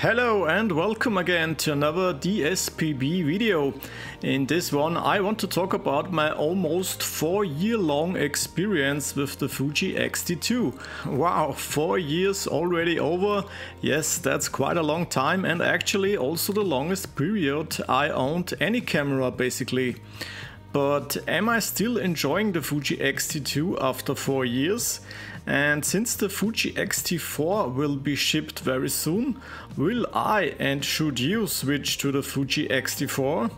Hello and welcome again to another DSPB video. In this one I want to talk about my almost 4-year-long experience with the Fuji X-T2. Wow, 4 years already over. Yes, that's quite a long time, and actually also the longest period I owned any camera basically. But am I still enjoying the Fuji X-T2 after 4 years? And since the Fuji X-T4 will be shipped very soon, will I and should you switch to the Fuji X-T4?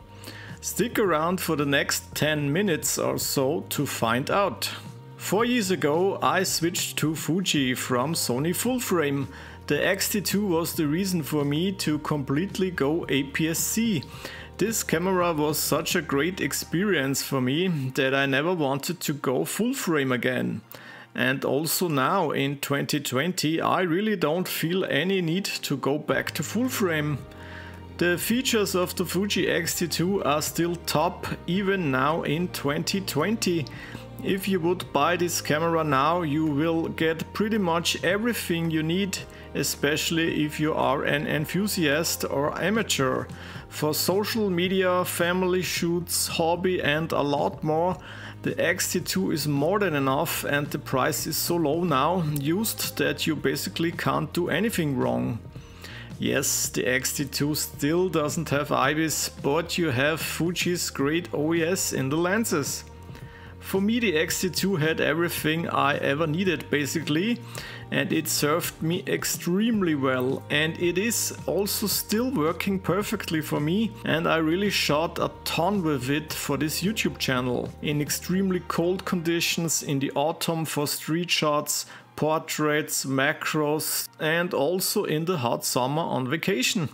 Stick around for the next 10 minutes or so to find out. 4 years ago I switched to Fuji from Sony full frame. The X-T2 was the reason for me to completely go APS-C. This camera was such a great experience for me that I never wanted to go full frame again. And also now in 2020 I really don't feel any need to go back to full frame. The features of the Fuji X-T2 are still top even now in 2020. If you would buy this camera now, you will get pretty much everything you need, especially if you are an enthusiast or amateur. For social media, family shoots, hobby and a lot more, the X-T2 is more than enough, and the price is so low now used that you basically can't do anything wrong. Yes, the X-T2 still doesn't have IBIS, but you have Fuji's great OIS in the lenses. For me the X-T2 had everything I ever needed basically, and it served me extremely well, and it is also still working perfectly for me, and I really shot a ton with it for this YouTube channel. In extremely cold conditions, in the autumn for street shots, portraits, macros, and also in the hot summer on vacation.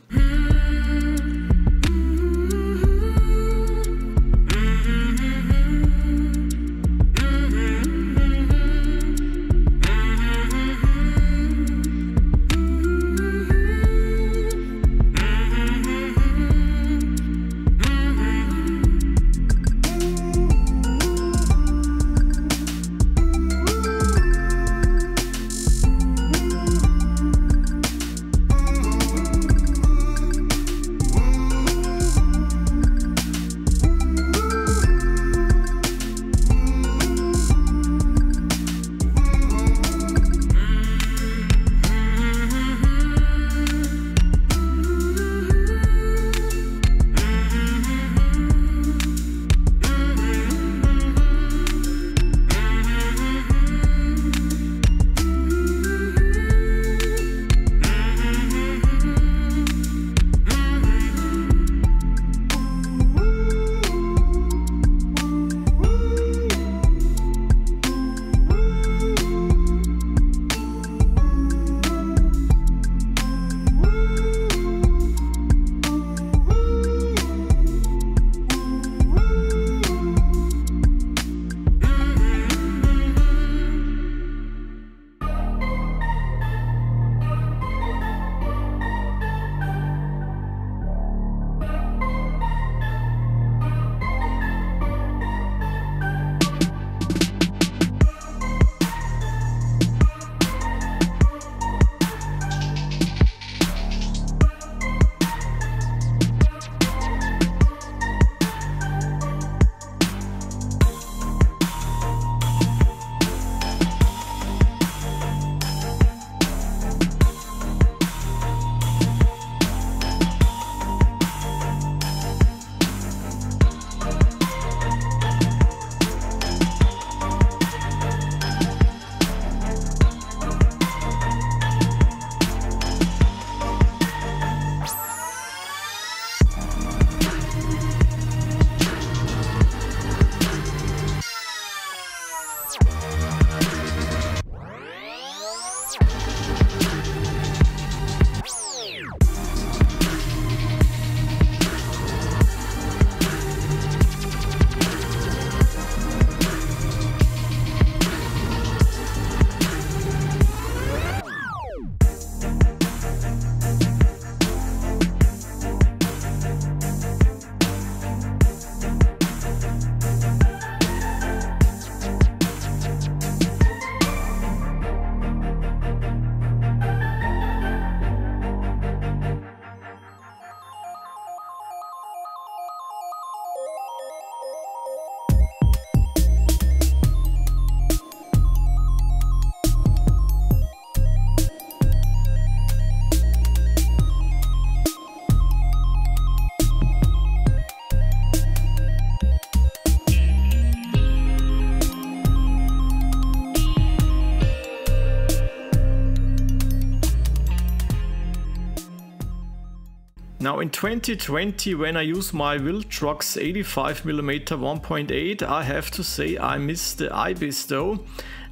Now in 2020, when I use my Viltrox 85mm 1.8, I have to say I miss the IBIS though.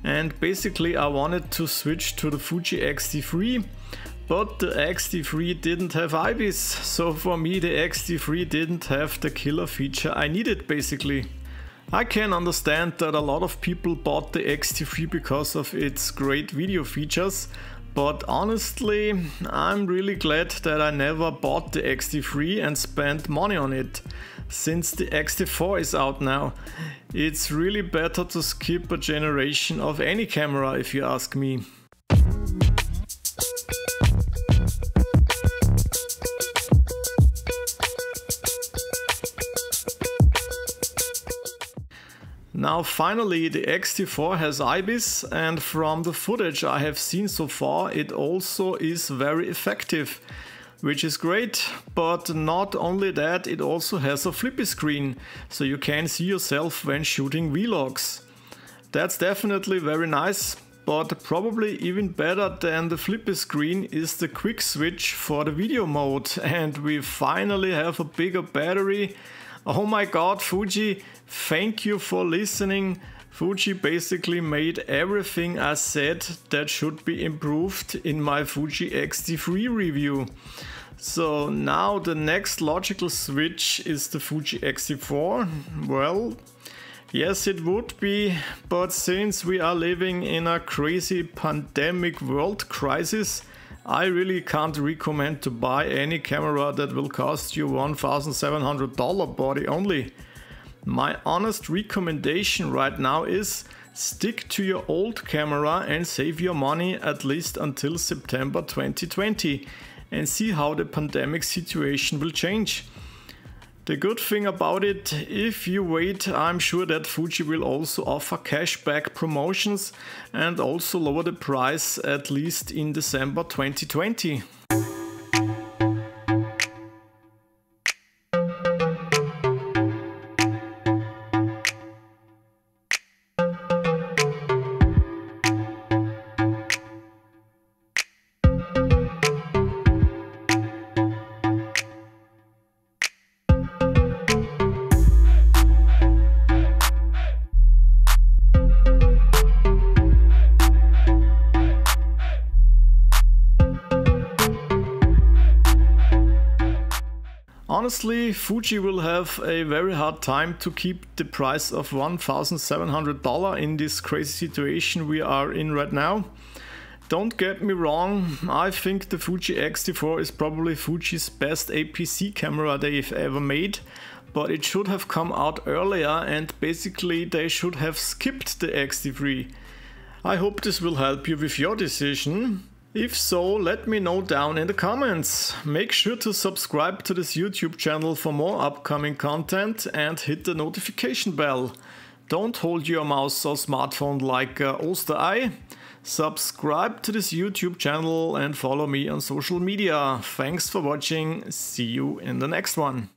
And basically I wanted to switch to the Fuji X-T3, but the X-T3 didn't have IBIS, so for me the X-T3 didn't have the killer feature I needed basically. I can understand that a lot of people bought the X-T3 because of its great video features, but honestly I'm really glad that I never bought the X-T3 and spent money on it. Since the X-T4 is out now, it's really better to skip a generation of any camera if you ask me. Now finally the X-T4 has IBIS, and from the footage I have seen so far it also is very effective, which is great. But not only that, it also has a flippy screen, so you can see yourself when shooting vlogs. That's definitely very nice, but probably even better than the flippy screen is the quick switch for the video mode, and we finally have a bigger battery. Oh my god, Fuji, thank you for listening. Fuji basically made everything I said that should be improved in my Fuji X-T3 review. So now the next logical switch is the Fuji X-T4. Well, yes it would be, but since we are living in a crazy pandemic world crisis, I really can't recommend to buy any camera that will cost you $1,700 body only. My honest recommendation right now is stick to your old camera and save your money at least until September 2020 and see how the pandemic situation will change. The good thing about it, if you wait, I'm sure that Fuji will also offer cashback promotions and also lower the price at least in December 2020. Honestly, Fuji will have a very hard time to keep the price of $1,700 in this crazy situation we are in right now. Don't get me wrong, I think the Fuji X-T4 is probably Fuji's best APC camera they've ever made, but it should have come out earlier and basically they should have skipped the X-T3. I hope this will help you with your decision. If so, let me know down in the comments. Make sure to subscribe to this YouTube channel for more upcoming content and hit the notification bell. Don't hold your mouse or smartphone like Osterei. Subscribe to this YouTube channel and follow me on social media. Thanks for watching. See you in the next one.